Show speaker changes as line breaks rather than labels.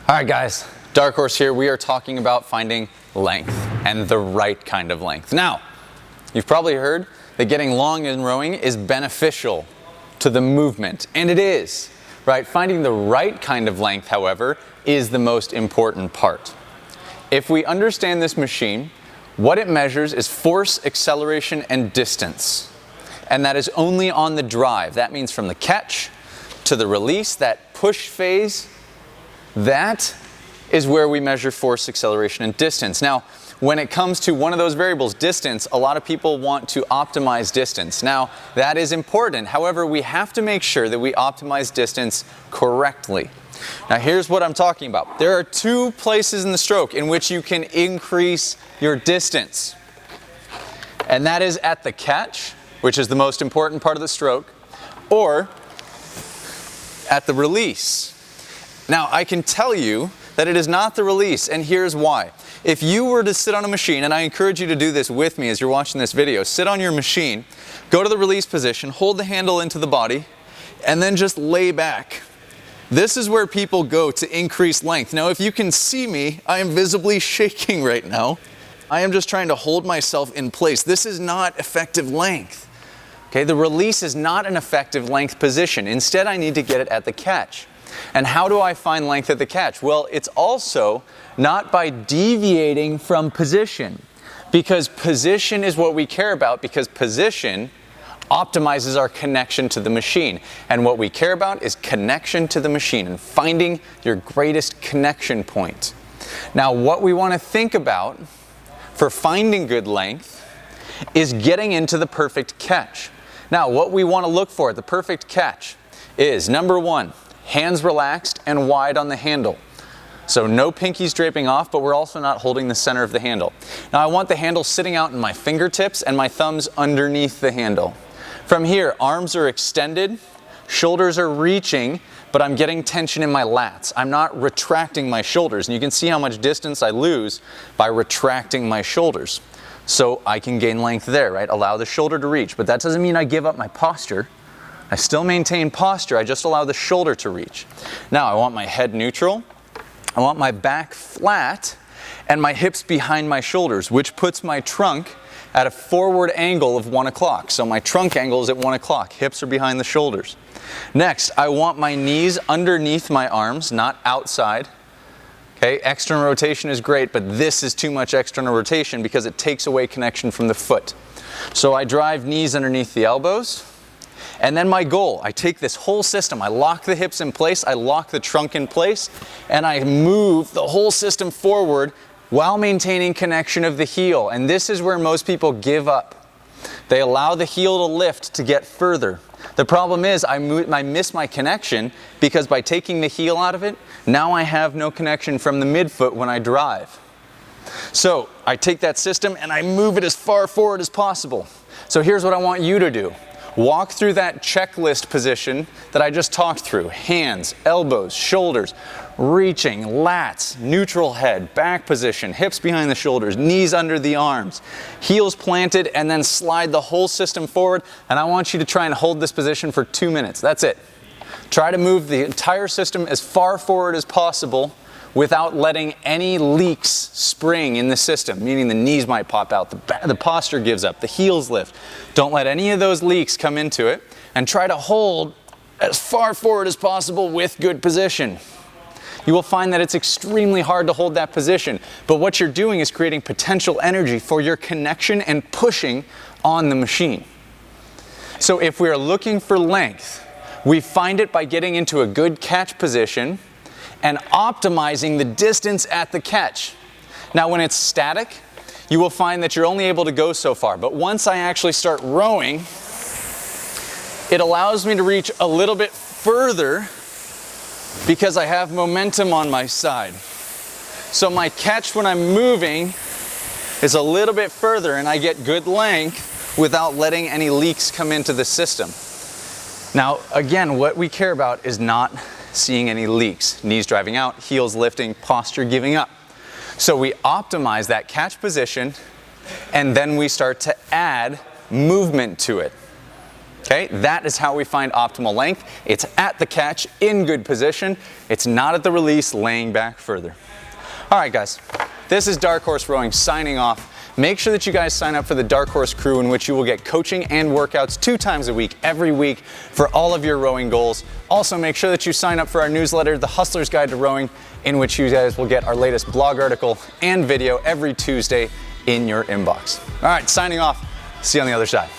All right, guys, Dark Horse here. We are talking about finding length and the right kind of length. Now, you've probably heard that getting long in rowing is beneficial to the movement, and it is, right? Finding the right kind of length, however, is the most important part. If we understand this machine, what it measures is force, acceleration, and distance. And that is only on the drive. That means from the catch to the release, that push phase, that is where we measure force, acceleration, and distance. Now, when it comes to one of those variables, distance, a lot of people want to optimize distance. Now, that is important. However, we have to make sure that we optimize distance correctly. Now, here's what I'm talking about. There are two places in the stroke in which you can increase your distance. And that is at the catch, which is the most important part of the stroke, or at the release. Now, I can tell you that it is not the release, and here's why. If you were to sit on a machine, and I encourage you to do this with me as you're watching this video, sit on your machine, go to the release position, hold the handle into the body, and then just lay back. This is where people go to increase length. Now, if you can see me, I am visibly shaking right now. I am just trying to hold myself in place. This is not effective length. Okay, the release is not an effective length position. Instead, I need to get it at the catch. And how do I find length at the catch? Well, it's also not by deviating from position, because position is what we care about, because position optimizes our connection to the machine. And what we care about is connection to the machine and finding your greatest connection point. Now, what we want to think about for finding good length is getting into the perfect catch. Now, what we want to look for at the perfect catch is, number one, hands relaxed and wide on the handle. So no pinkies draping off, but we're also not holding the center of the handle. Now, I want the handle sitting out in my fingertips and my thumbs underneath the handle. From here, arms are extended, shoulders are reaching, but I'm getting tension in my lats. I'm not retracting my shoulders, and you can see how much distance I lose by retracting my shoulders. So I can gain length there, right? Allow the shoulder to reach, but that doesn't mean I give up my posture. I still maintain posture, I just allow the shoulder to reach. Now, I want my head neutral, I want my back flat, and my hips behind my shoulders, which puts my trunk at a forward angle of 1 o'clock. So my trunk angle is at 1 o'clock, hips are behind the shoulders. Next, I want my knees underneath my arms, not outside. Okay, external rotation is great, but this is too much external rotation because it takes away connection from the foot. So I drive knees underneath the elbows. And then my goal, I take this whole system, I lock the hips in place, I lock the trunk in place, and I move the whole system forward while maintaining connection of the heel. And this is where most people give up. They allow the heel to lift to get further. The problem is I miss my connection because by taking the heel out of it, now I have no connection from the midfoot when I drive. So I take that system and I move it as far forward as possible. So here's what I want you to do. Walk through that checklist position that I just talked through. Hands, elbows, shoulders, reaching, lats, neutral head, back position, hips behind the shoulders, knees under the arms, heels planted, and then slide the whole system forward. And I want you to try and hold this position for 2 minutes. That's it. Try to move the entire system as far forward as possible without letting any leaks spring in the system, meaning the knees might pop out, the posture gives up, the heels lift. Don't let any of those leaks come into it, and try to hold as far forward as possible with good position. You will find that it's extremely hard to hold that position, but what you're doing is creating potential energy for your connection and pushing on the machine. So if we are looking for length, we find it by getting into a good catch position and optimizing the distance at the catch. Now, when it's static, you will find that you're only able to go so far. But once I actually start rowing, it allows me to reach a little bit further because I have momentum on my side. So my catch when I'm moving is a little bit further and I get good length without letting any leaks come into the system. Now, again, what we care about is not seeing any leaks. Knees driving out, heels lifting, posture giving up. So we optimize that catch position and then we start to add movement to it. Okay, that is how we find optimal length. It's at the catch, in good position. It's not at the release, laying back further. All right, guys, this is Dark Horse Rowing signing off. Make sure that you guys sign up for the Dark Horse Crew, in which you will get coaching and workouts 2 times a week, every week, for all of your rowing goals. Also, make sure that you sign up for our newsletter, The Hustler's Guide to Rowing, in which you guys will get our latest blog article and video every Tuesday in your inbox. All right, signing off. See you on the other side.